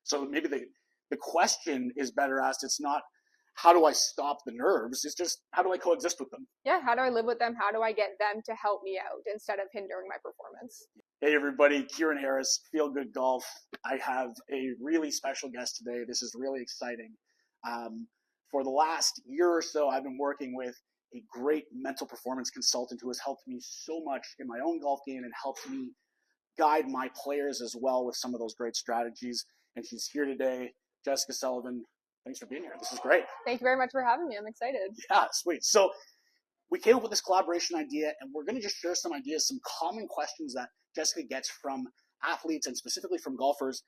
So maybe the question is better asked. It's not how do I stop the nerves? It's just how do I coexist with them? Yeah, how do I live with them? How do I get them to help me out instead of hindering my performance? Hey everybody, Kieran Harris, Feel Good Golf. I have a really special guest today. This is really exciting. For the last year or so, I've been working with a great mental performance consultant who has helped me so much in my own golf game and helped me guide my players as well with some of those great strategies. And she's here today, Jessica Sullivan. Thanks for being here. This is great. Thank you very much for having me. I'm excited. Yeah, sweet. So we came up with this collaboration idea, and we're going to just share some ideas, some common questions that Jessica gets from athletes and specifically from golfers.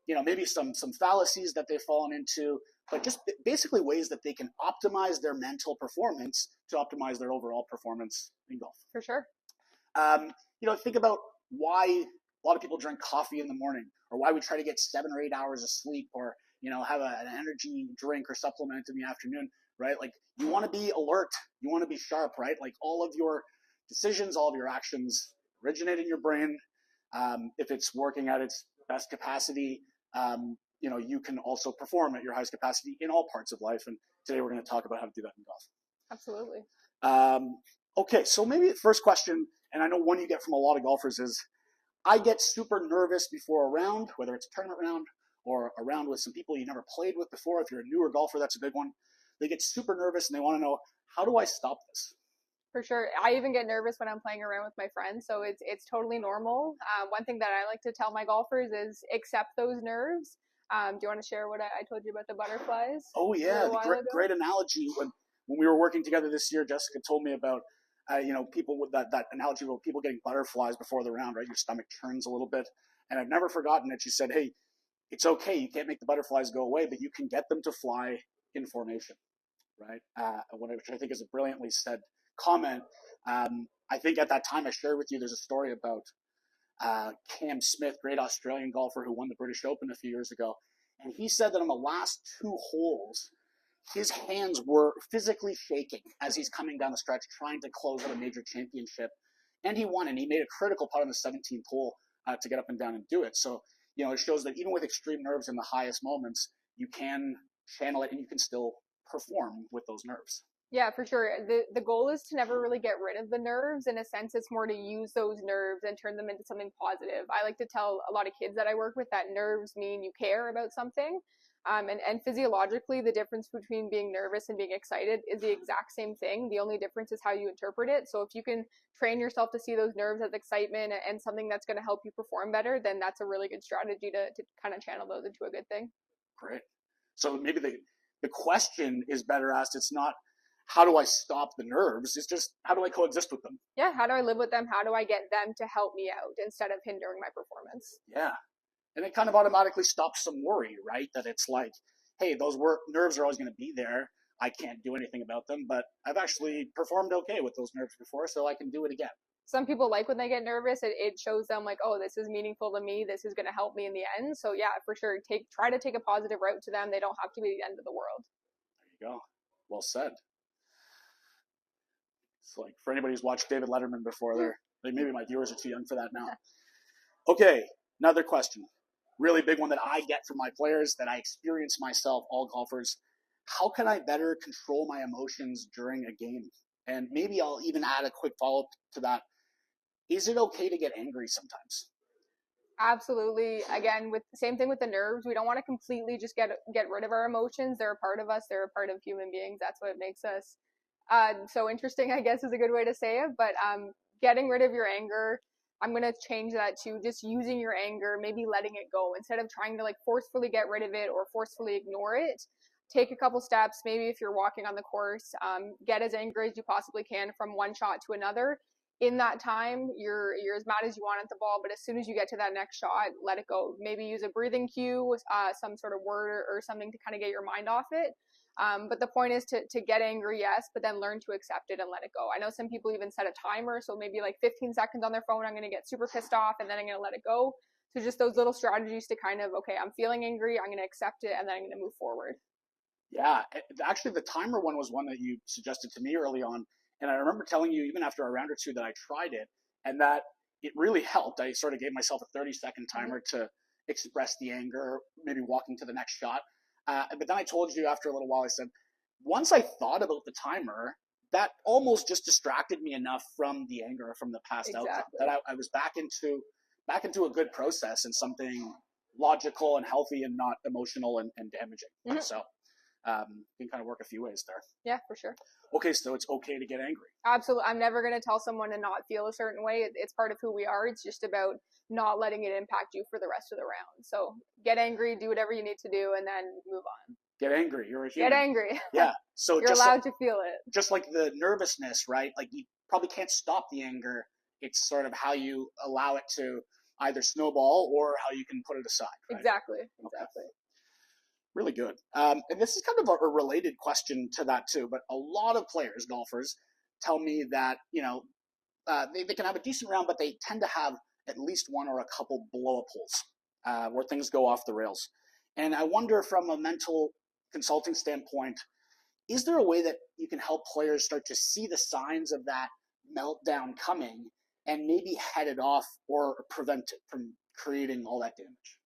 Maybe some fallacies that they've fallen into, but just basically ways that they can optimize their mental performance to optimize their overall performance in golf. For sure. Think about why a lot of people drink coffee in the morning, or why we try to get 7 or 8 hours of sleep, or have an energy drink or supplement in the afternoon, right? Like, you want to be alert, you want to be sharp, right? Like, all of your decisions, all of your actions originate in your brain. If it's working at its best capacity, you can also perform at your highest capacity in all parts of life. And today we're going to talk about how to do that in golf. Absolutely. Okay, so maybe the first question, and I know one you get from a lot of golfers, is I get super nervous before a round, whether it's a tournament round or a round with some people you never played with before. If you're a newer golfer, that's a big one. They get super nervous and they want to know, how do I stop this? For sure. I even get nervous when I'm playing around with my friends, so it's totally normal. One thing that I like to tell my golfers is accept those nerves. Do you want to share what I told you about the butterflies? Oh yeah, great analogy. When we were working together this year, Jessica told me about people with that analogy of people getting butterflies before the round, right? Your stomach turns a little bit, and I've never forgotten it. She said, "Hey, it's okay. You can't make the butterflies go away, but you can get them to fly in formation." Right? Which I think is a brilliantly said comment. I think at that time I shared with you, there's a story about Cam Smith, great Australian golfer who won the British Open a few years ago. And he said that on the last 2 holes, his hands were physically shaking as he's coming down the stretch, trying to close out a major championship. And he won, and he made a critical putt on the 17th hole to get up and down and do it. So, it shows that even with extreme nerves in the highest moments, you can channel it and you can still perform with those nerves. Yeah, for sure. The goal is to never really get rid of the nerves. In a sense, it's more to use those nerves and turn them into something positive. I like to tell a lot of kids that I work with that nerves mean you care about something. And physiologically, the difference between being nervous and being excited is the exact same thing. The only difference is how you interpret it. So if you can train yourself to see those nerves as excitement and something that's going to help you perform better, then that's a really good strategy to kind of channel those into a good thing. Great. So maybe the question is better asked. It's not how do I stop the nerves? It's just how do I coexist with them? Yeah, how do I live with them? How do I get them to help me out instead of hindering my performance? Yeah. And it kind of automatically stops some worry, right? That it's like, hey, those nerves are always going to be there. I can't do anything about them, but I've actually performed okay with those nerves before, so I can do it again. Some people like when they get nervous. It shows them like, oh, this is meaningful to me. This is going to help me in the end. So yeah, for sure, try to take a positive route to them. They don't have to be the end of the world. There you go. Well said. It's like for anybody who's watched David Letterman before, maybe my viewers are too young for that now. Okay, another question. Really big one that I get from my players, that I experience myself, all golfers. How can I better control my emotions during a game? And maybe I'll even add a quick follow-up to that. Is it okay to get angry sometimes? Absolutely. Again, same thing with the nerves. We don't want to completely just get rid of our emotions. They're a part of us. They're a part of human beings. That's what makes us so interesting, I guess, is a good way to say it. But getting rid of your anger, I'm going to change that to just using your anger, maybe letting it go instead of trying to like forcefully get rid of it or forcefully ignore it. Take a couple steps. Maybe if you're walking on the course, get as angry as you possibly can from one shot to another. In that time, you're as mad as you want at the ball, but as soon as you get to that next shot, let it go. Maybe use a breathing cue, some sort of word or something to kind of get your mind off it. But the point is to get angry, yes, but then learn to accept it and let it go. I know some people even set a timer, so maybe like 15 seconds on their phone, I'm going to get super pissed off, and then I'm going to let it go. So just those little strategies to kind of, okay, I'm feeling angry, I'm going to accept it, and then I'm going to move forward. Yeah, actually the timer one was one that you suggested to me early on. And I remember telling you even after a round or two that I tried it and that it really helped. I sort of gave myself a 30-second timer to express the anger, maybe walking to the next shot. But then I told you after a little while, I said, once I thought about the timer, that almost just distracted me enough from the anger from the past outcome that I was back into a good process and something logical and healthy and not emotional and damaging. Mm-hmm. So you can kind of work a few ways there. Yeah, for sure. Okay, so it's okay to get angry. Absolutely. I'm never going to tell someone to not feel a certain way. It's part of who we are. It's just about not letting it impact you for the rest of the round. So get angry, do whatever you need to do, and then move on. Get angry. You're a human. Get angry. Yeah. So you're allowed to feel it. Just like the nervousness, right? Like you probably can't stop the anger. It's sort of how you allow it to either snowball or how you can put it aside. Right? Exactly. Okay. Really good. And this is kind of a related question to that too, but a lot of players, golfers, tell me that, they can have a decent round, but they tend to have at least one or a couple blow-up holes where things go off the rails. And I wonder from a mental consulting standpoint, is there a way that you can help players start to see the signs of that meltdown coming and maybe head it off or prevent it from creating all that damage?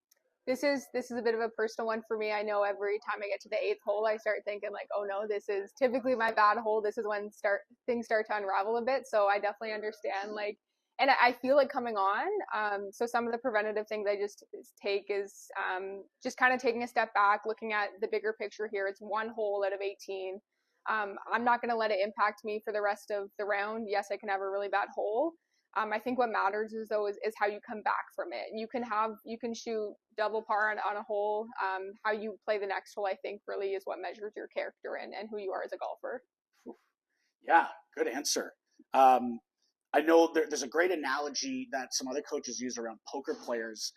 This is a bit of a personal one for me. I know every time I get to the 8th hole, I start thinking like, oh no, this is typically my bad hole. This is when things start to unravel a bit. So I definitely understand and I feel it coming on. So some of the preventative things I just take is just kind of taking a step back, looking at the bigger picture here. It's one hole out of 18. I'm not going to let it impact me for the rest of the round. Yes, I can have a really bad hole. I think what matters is how you come back from it. You can shoot double par on a hole. How you play the next hole, I think, really is what measures your character and who you are as a golfer. Yeah, good answer. I know there's a great analogy that some other coaches use around poker players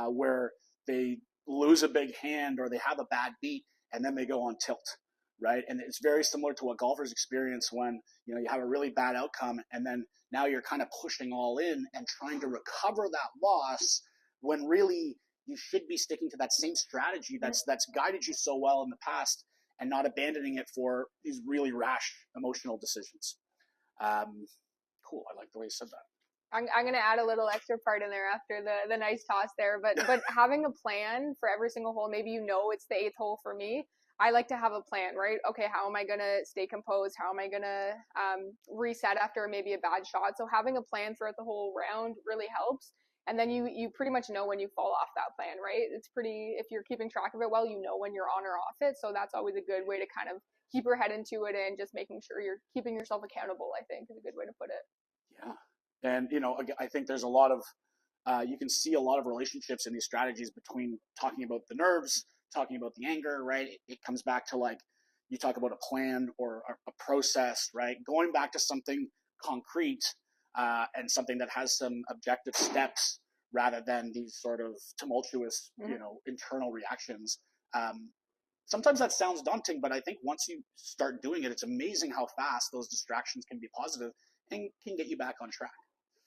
where they lose a big hand or they have a bad beat and then they go on tilt, right? And it's very similar to what golfers experience when you have a really bad outcome and then now you're kind of pushing all in and trying to recover that loss when really you should be sticking to that same strategy that's guided you so well in the past and not abandoning it for these really rash emotional decisions. Cool. I like the way you said that. I'm going to add a little extra part in there after the nice toss there, but having a plan for every single hole, maybe it's the 8th hole for me. I like to have a plan, right? Okay, how am I going to stay composed? How am I going to reset after maybe a bad shot? So having a plan throughout the whole round really helps. And then you pretty much know when you fall off that plan, right? It's if you're keeping track of it well, you know when you're on or off it. So that's always a good way to kind of keep your head into it and just making sure you're keeping yourself accountable, I think, is a good way to put it. Yeah. And, I think there's a lot of, you can see a lot of relationships in these strategies between talking about the nerves, talking about the anger, right? It comes back to you talk about a plan or a process, right? Going back to something concrete and something that has some objective steps rather than these sort of tumultuous, internal reactions. Sometimes that sounds daunting, but I think once you start doing it, it's amazing how fast those distractions can be positive and can get you back on track.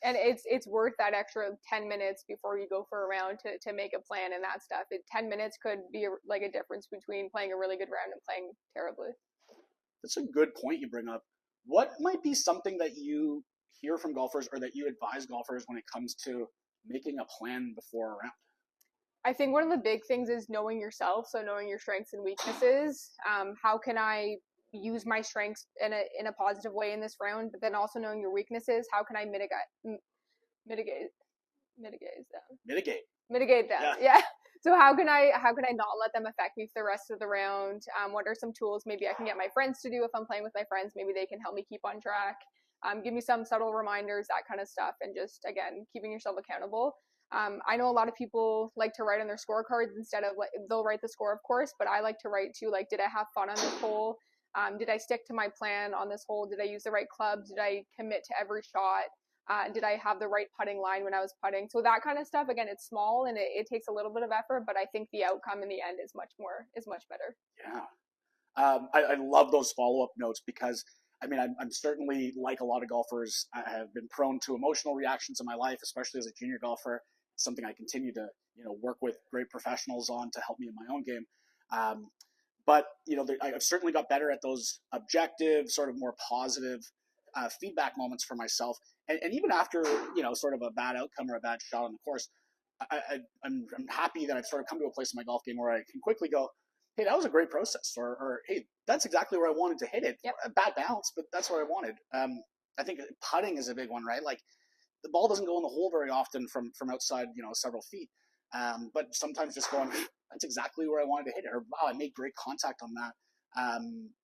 And it's worth that extra 10 minutes before you go for a round to make a plan and that stuff. 10 minutes could be a difference between playing a really good round and playing terribly. That's a good point you bring up. What might be something that you hear from golfers or that you advise golfers when it comes to making a plan before a round? I think one of the big things is knowing yourself. So knowing your strengths and weaknesses. How can I use my strengths in a positive way in this round, but then also knowing your weaknesses, how can I mitigate them? Yeah. So how can I not let them affect me for the rest of the round? What are some tools maybe I can get my friends to do if I'm playing with my friends? Maybe they can help me keep on track. Give me some subtle reminders, that kind of stuff, and just again keeping yourself accountable. I know a lot of people like to write on their scorecards instead of they'll write the score, of course, but I like to write too, did I have fun on this hole? Did I stick to my plan on this hole? Did I use the right clubs? Did I commit to every shot? Did I have the right putting line when I was putting? So that kind of stuff, again, it's small and it takes a little bit of effort, but I think the outcome in the end is much better. Yeah. I love those follow-up notes because I'm certainly, like a lot of golfers, I have been prone to emotional reactions in my life, especially as a junior golfer. It's something I continue to, work with great professionals on to help me in my own game. But, I've certainly got better at those objective, sort of more positive feedback moments for myself. And even after, sort of a bad outcome or a bad shot on the course, I'm happy that I've sort of come to a place in my golf game where I can quickly go, hey, that was a great process, or hey, that's exactly where I wanted to hit it. Yep. A bad bounce, but that's what I wanted. I think putting is a big one, right? Like the ball doesn't go in the hole very often from outside, several feet. But sometimes just going, that's exactly where I wanted to hit it, or wow, I made great contact on that.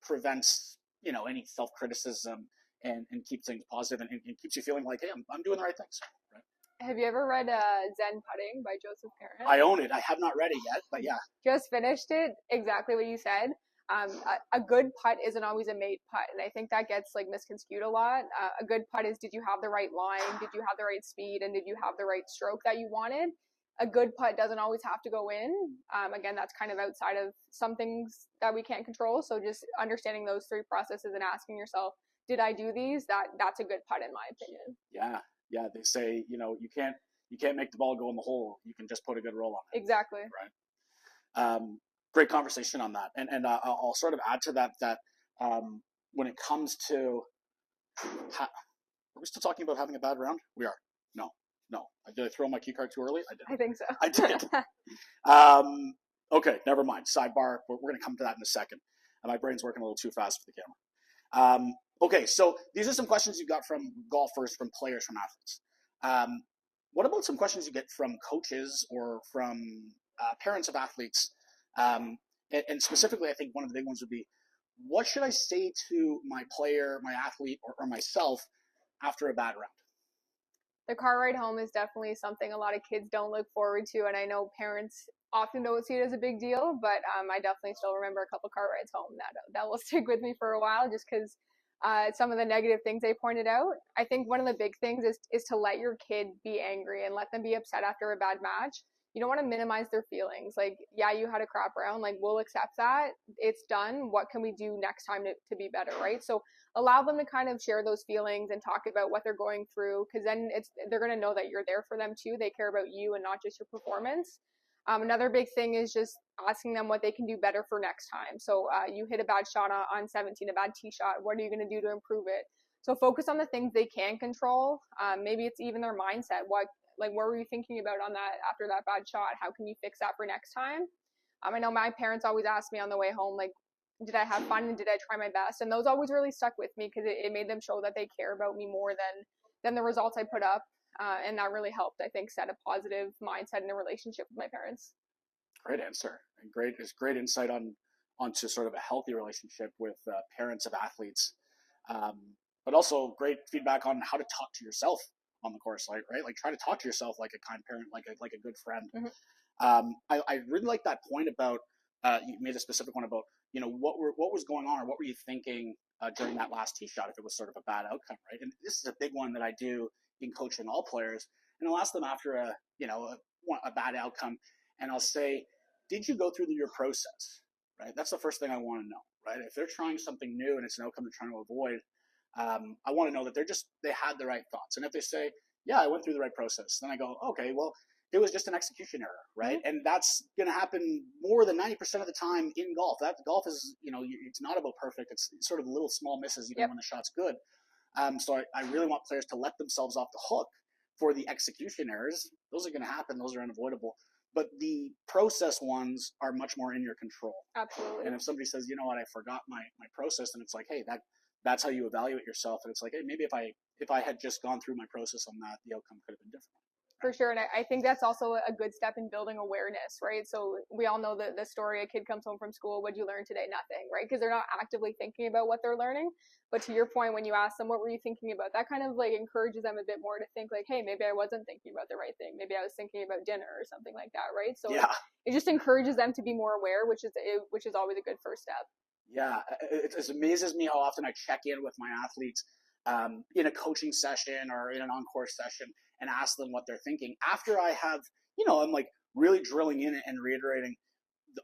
Prevents any self criticism and keeps things positive and keeps you feeling like, hey, I'm doing the right things. Right? Have you ever read Zen Putting by Joseph Parent? I own it. I have not read it yet, but yeah. Just finished it. Exactly what you said. A good putt isn't always a made putt, and I think that gets like misconstrued a lot. A good putt is, did you have the right line, did you have the right speed, and did you have the right stroke that you wanted? A good putt doesn't always have to go in. Again, that's kind of outside of some things that we can't control. So just understanding those three processes and asking yourself, did I do these? That's a good putt in my opinion. Yeah. They say you can't make the ball go in the hole. You can just put a good roll on it. Exactly. Right. Great conversation on that, and I'll sort of add to that when it comes to, are we still talking about having a bad round? We are. No. Did I throw my cue card too early? I did. I think so. I did. Okay, never mind. Sidebar. We're going to come to that in a second. My brain's working a little too fast for the camera. Okay, so these are some questions you got from golfers, from players, from athletes. What about some questions you get from coaches or from parents of athletes? And specifically, I think one of the big ones would be, what should I say to my player, my athlete, or myself after a bad round? The car ride home is definitely something a lot of kids don't look forward to, and I know parents often don't see it as a big deal, but I definitely still remember a couple car rides home that will stick with me for a while, just because some of the negative things they pointed out. I think one of the big things is to let your kid be angry and let them be upset after a bad match. You don't want to minimize their feelings. Like, yeah, you had a crap round. Like, we'll accept that. It's done. What can we do next time to be better, right? So allow them to kind of share those feelings and talk about what they're going through, because then they're going to know that you're there for them too. They care about you and not just your performance. Another big thing is just asking them what they can do better for next time. So you hit a bad shot on 17, a bad tee shot. What are you going to do to improve it? So focus on the things they can control. Maybe it's even their mindset. What were you thinking about on that after that bad shot? How can you fix that for next time? I know my parents always asked me on the way home, like, did I have fun and did I try my best? And those always really stuck with me, because it made them show that they care about me more than the results I put up. And that really helped, I think, set a positive mindset in a relationship with my parents. Great answer. And great insight onto sort of a healthy relationship with parents of athletes. But also great feedback on how to talk to yourself on the course, right? Like, try to talk to yourself like a kind parent, like a good friend. Mm-hmm. I really like that point about, you made a specific one about, what was going on, or what were you thinking during that last tee shot, if it was sort of a bad outcome, right? And this is a big one that I do in coaching all players, and I'll ask them after a bad outcome, and I'll say, did you go through your process, right? That's the first thing I want to know, right? If they're trying something new and it's an outcome they're trying to avoid, I want to know that they had the right thoughts. And if they say, yeah, I went through the right process, then I go, okay, well, it was just an execution error, right? Mm-hmm. And that's going to happen more than 90% of the time in golf. Golf is, it's not about perfect. It's sort of little small misses, even when the shot's good. So I really want players to let themselves off the hook for the execution errors. Those are going to happen. Those are unavoidable. But the process ones are much more in your control. Absolutely. And if somebody says, you know what, I forgot my process, then it's like, hey, that's how you evaluate yourself. And it's like, hey, maybe if I had just gone through my process on that, the outcome could have been different. For sure. And I think that's also a good step in building awareness, right? So we all know the story, a kid comes home from school, what'd you learn today? Nothing, right? Because they're not actively thinking about what they're learning. But to your point, when you ask them, what were you thinking about? That kind of like encourages them a bit more to think like, hey, maybe I wasn't thinking about the right thing. Maybe I was thinking about dinner or something like that, right? So yeah. It just encourages them to be more aware, which is always a good first step. Yeah. It amazes me how often I check in with my athletes in a coaching session or in an on-course session and ask them what they're thinking after I have, I'm like really drilling in and reiterating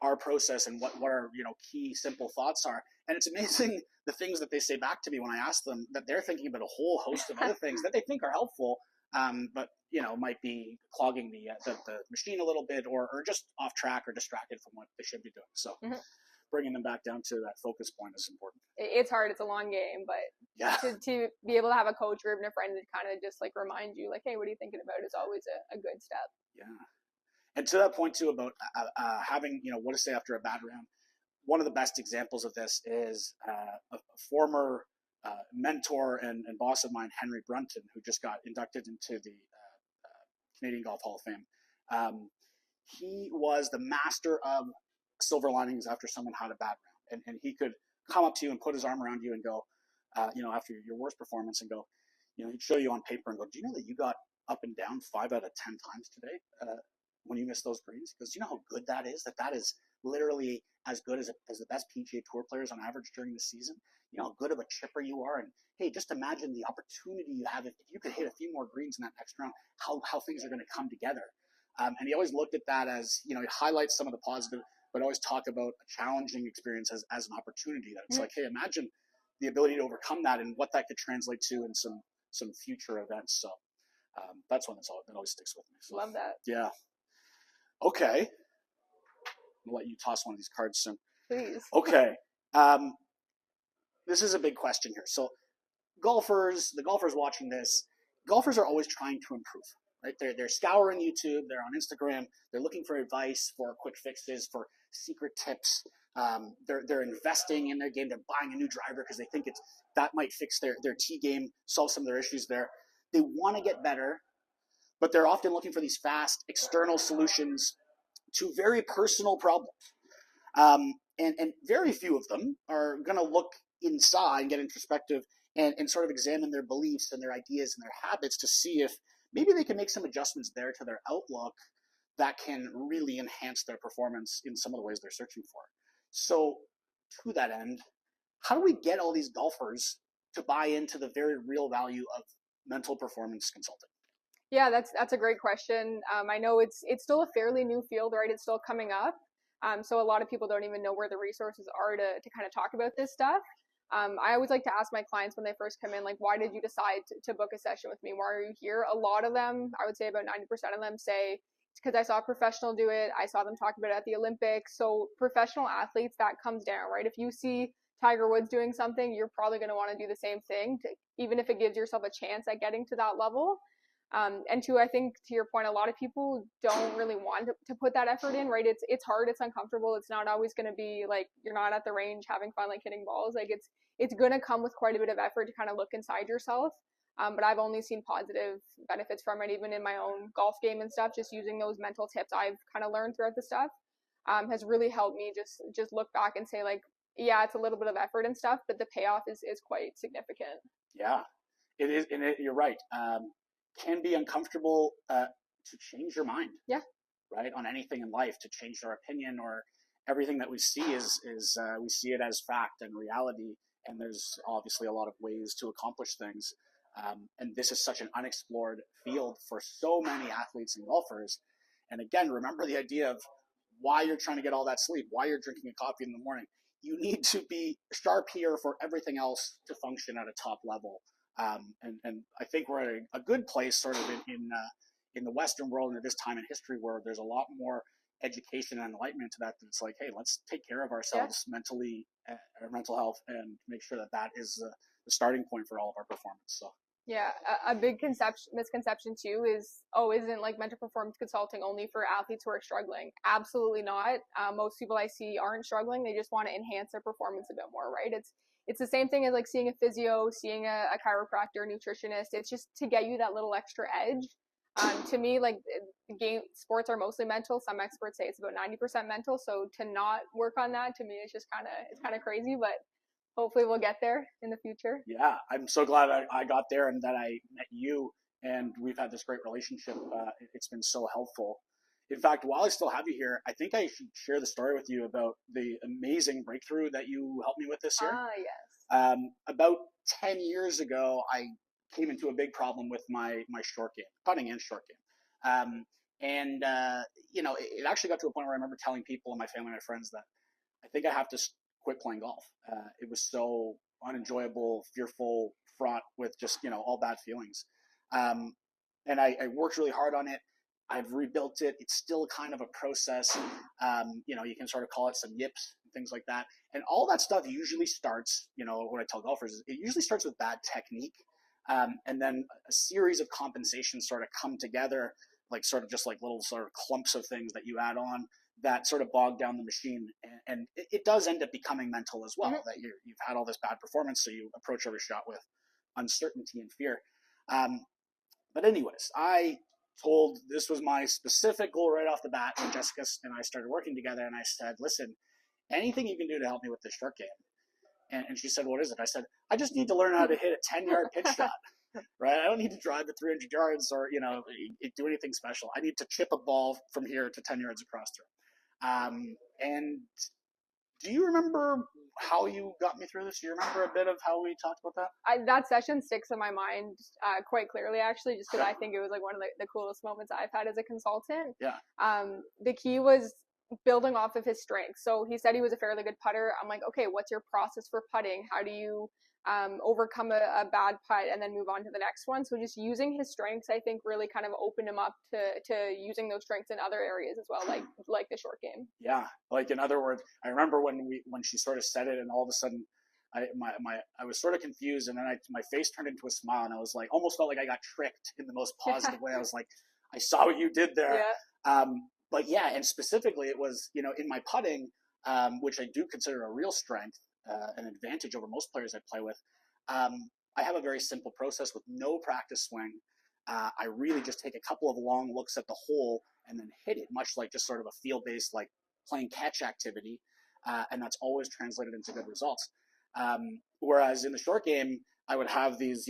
our process and what our, key simple thoughts are. And it's amazing the things that they say back to me when I ask them, that they're thinking about a whole host of other things that they think are helpful, but, might be clogging the machine a little bit or just off track or distracted from what they should be doing. So bringing them back down to that focus point is important. It's hard. It's a long game, but to be able to have a coach or even a friend that kind of just like remind you like, hey, what are you thinking about is always a good step. Yeah. And to that point too about having, what to say after a bad round. One of the best examples of this is a former mentor and boss of mine, Henry Brunton, who just got inducted into the Canadian Golf Hall of Fame. He was the master of silver linings after someone had a bad round, and he could come up to you and put his arm around you and go, after your worst performance, and go, he'd show you on paper and go, do you know that you got up and down 5 out of 10 times today when you missed those greens? Because you know how good that is? That is literally as good as the best PGA Tour players on average during the season. You know how good of a chipper you are, and hey, just imagine the opportunity you have if you could hit a few more greens in that next round, how things are going to come together. And he always looked at that as, he highlights some of the positive, but always talk about a challenging experience as an opportunity. That it's like, hey, imagine the ability to overcome that and what that could translate to in some future events. So that's one that always sticks with me. So, love that. Yeah. Okay. I'll let you toss one of these cards soon. Please. Okay. This is a big question here. So the golfers watching this, golfers are always trying to improve, right? They're scouring YouTube, they're on Instagram, they're looking for advice, for quick fixes, for secret tips. They're investing in their game. They're buying a new driver because they think that might fix their tee game, solve some of their issues there. They want to get better, but they're often looking for these fast external solutions to very personal problems. And very few of them are going to look inside and get introspective and sort of examine their beliefs and their ideas and their habits to see if maybe they can make some adjustments there to their outlook that can really enhance their performance in some of the ways they're searching for. So to that end, how do we get all these golfers to buy into the very real value of mental performance consulting? Yeah, that's a great question. I know it's still a fairly new field, right? It's still coming up. So a lot of people don't even know where the resources are to kind of talk about this stuff. I always like to ask my clients when they first come in, like, why did you decide to book a session with me? Why are you here? A lot of them, I would say about 90% of them say, it's because I saw a professional do it. I saw them talk about it at the Olympics. So professional athletes, that comes down, right? If you see Tiger Woods doing something, you're probably going to want to do the same thing, even if it gives yourself a chance at getting to that level. And two, I think to your point, a lot of people don't really want to put that effort in, right? It's hard, it's uncomfortable. It's not always going to be like you're not at the range having fun, like hitting balls. Like it's going to come with quite a bit of effort to kind of look inside yourself. But I've only seen positive benefits from it, even in my own golf game and stuff. Just using those mental tips I've kind of learned throughout the stuff has really helped me just look back and say, like, yeah, it's a little bit of effort and stuff, but the payoff is quite significant. Yeah, it is, and you're right. Can be uncomfortable to change your mind. Yeah. Right, on anything in life, to change our opinion, or everything that we see is we see it as fact and reality, and there's obviously a lot of ways to accomplish things. And this is such an unexplored field for so many athletes and golfers. And again, remember the idea of why you're trying to get all that sleep, why you're drinking a coffee in the morning. You need to be sharp here for everything else to function at a top level. And I think we're at a good place sort of in the Western world and at this time in history where there's a lot more education and enlightenment to that. It's like, hey, let's take care of ourselves mentally, our mental health, and make sure that is the starting point for all of our performance. So. Yeah, a big misconception too is, isn't like mental performance consulting only for athletes who are struggling? Absolutely not. Most people I see aren't struggling. They just want to enhance their performance a bit more, right? It's the same thing as like seeing a physio, seeing a chiropractor, nutritionist. It's just to get you that little extra edge. To me, like sports are mostly mental. Some experts say it's about 90% mental. So to not work on that, to me, it's kind of crazy, but hopefully we'll get there in the future. Yeah, I'm so glad I got there and that I met you, and we've had this great relationship. It's been so helpful. In fact, while I still have you here, I think I should share the story with you about the amazing breakthrough that you helped me with this year. Yes. About 10 years ago, I came into a big problem with my short game, putting and short game. It actually got to a point where I remember telling people in my family and my friends that I think I have to quit playing golf. It was so unenjoyable, fearful, fraught with just, all bad feelings. And I worked really hard on it. I've rebuilt it. It's still kind of a process. You can sort of call it some yips and things like that. And all that stuff usually starts, what I tell golfers is it usually starts with bad technique. And then a series of compensations sort of come together like sort of just like little sort of clumps of things that you add on that sort of bog down the machine. And it does end up becoming mental as well, that you've had all this bad performance, so you approach every shot with uncertainty and fear. But anyways, I told this was my specific goal right off the bat when Jessica and I started working together, and I said, listen, anything you can do to help me with this short game. And she said, what is it? I said, I just need to learn how to hit a 10-yard pitch shot, right? I don't need to drive the 300 yards or, do anything special. I need to chip a ball from here to 10 yards across through. And do you remember how you got me through this? Do you remember a bit of how we talked about that? That session sticks in my mind quite clearly, actually, just because I think it was like one of the coolest moments I've had as a consultant. Yeah. The key was building off of his strengths. So he said he was a fairly good putter. I'm like, okay, what's your process for putting? How do you overcome a bad putt and then move on to the next one? So just using his strengths, I think, really kind of opened him up to using those strengths in other areas as well, like the short game. Yeah, like in other words, I remember when she sort of said it, and all of a sudden, I was sort of confused, and then my face turned into a smile, and I was like, almost felt like I got tricked in the most positive way. I was like, I saw what you did there. Yeah. But yeah, and specifically, it was in my putting, which I do consider a real strength, an advantage over most players I play with. I have a very simple process with no practice swing. I really just take a couple of long looks at the hole and then hit it, much like just sort of a field-based, like playing catch activity, and that's always translated into good results. Whereas in the short game, I would have these,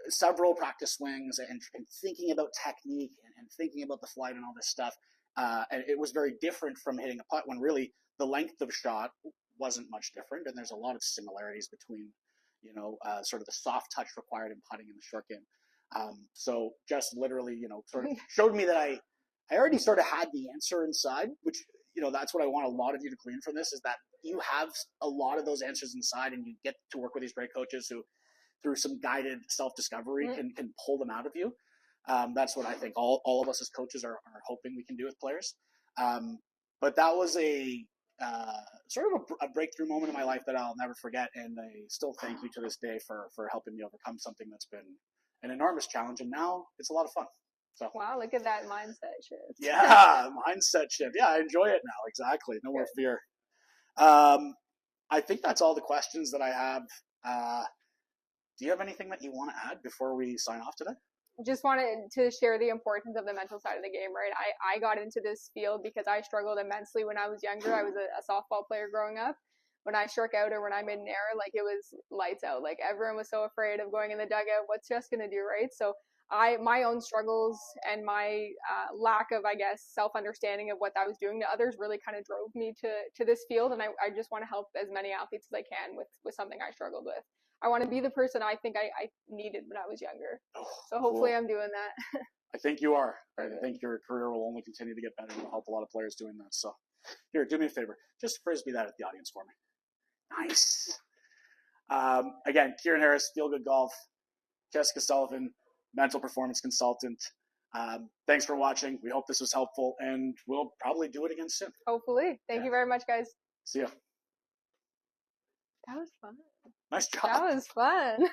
several practice swings and thinking about technique and thinking about the flight and all this stuff. And it was very different from hitting a putt when really the length of shot wasn't much different. And there's a lot of similarities between, sort of the soft touch required in putting in the short game. So just literally, sort of showed me that I already sort of had the answer inside, which, that's what I want a lot of you to glean from this, is that you have a lot of those answers inside, and you get to work with these great coaches who, through some guided self-discovery, can pull them out of you. That's what I think all of us as coaches are hoping we can do with players. But that was a sort of a breakthrough moment in my life that I'll never forget, and I still thank you to this day for helping me overcome something that's been an enormous challenge, and now it's a lot of fun. So wow, look at that mindset shift. Yeah, mindset shift. Yeah, I enjoy it now. Exactly. No more fear. I think that's all the questions that I have. Do you have anything that you want to add before we sign off today? Just wanted to share the importance of the mental side of the game, right? I got into this field because I struggled immensely when I was younger. I was a softball player growing up. When I struck out or when I made an error, like, it was lights out. Like, everyone was so afraid of going in the dugout. What's Jess going to do, right? So my own struggles and my lack of, I guess, self-understanding of what I was doing to others really kind of drove me to this field. And I just want to help as many athletes as I can with something I struggled with. I want to be the person I think I needed when I was younger. So hopefully I'm doing that. I think you are. I think your career will only continue to get better, and you'll help a lot of players doing that. So here, do me a favor. Just frisbee that at the audience for me. Nice. Again, Kieran Harris, Feel Good Golf. Jessica Sullivan, mental performance consultant. Thanks for watching. We hope this was helpful, and we'll probably do it again soon. Hopefully. Thank you very much, guys. See ya. That was fun. Nice job. That was fun.